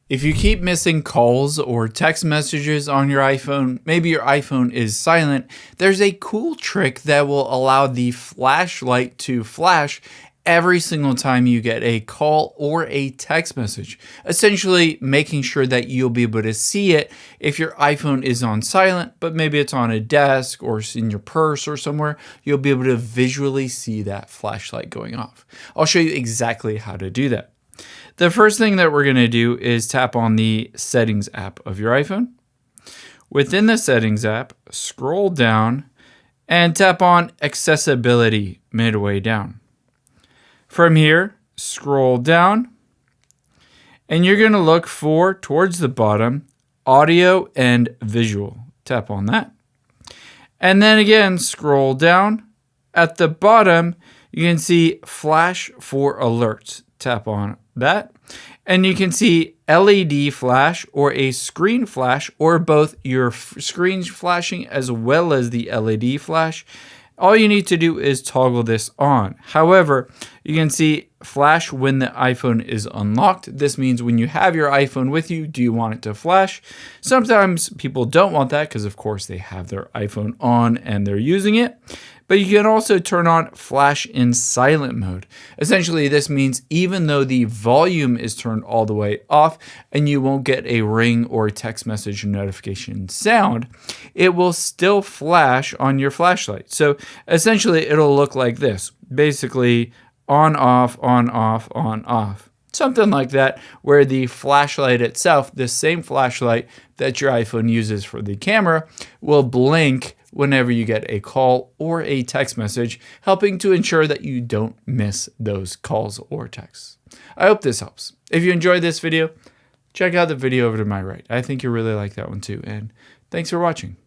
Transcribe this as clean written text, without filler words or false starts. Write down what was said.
If you keep missing calls or text messages on your iPhone, maybe your iPhone is silent, there's a cool trick that will allow the flashlight to flash every single time you get a call or a text message, essentially making sure that you'll be able to see it if your iPhone is on silent, but maybe it's on a desk or in your purse or somewhere. You'll be able to visually see that flashlight going off. I'll show you exactly how to do that. The first thing that we're going to do is tap on the Settings app of your iPhone. Within the Settings app, scroll down and tap on Accessibility midway down. From here, scroll down and you're going to look for, towards the bottom, Audio and Visual. Tap on that. And then again, scroll down. At the bottom, you can see Flash for Alerts. Tap on that. And you can see LED flash or a screen flash, or both your screen's flashing as well as the LED flash. All you need to do is toggle this on. However, you can see flash when the iPhone is unlocked. This means when you have your iPhone with you, do you want it to flash? Sometimes people don't want that because, of course, they have their iPhone on and they're using it. But you can also turn on flash in silent mode. Essentially, this means even though the volume is turned all the way off and you won't get a ring or text message notification sound, it will still flash on your flashlight. So essentially, it'll look like this. Basically, on, off, on, off, on, off. Something like that, where the flashlight itself, the same flashlight that your iPhone uses for the camera, will blink whenever you get a call or a text message, helping to ensure that you don't miss those calls or texts. I hope this helps. If you enjoyed this video, check out the video over to my right. I think you'll really like that one too. And thanks for watching.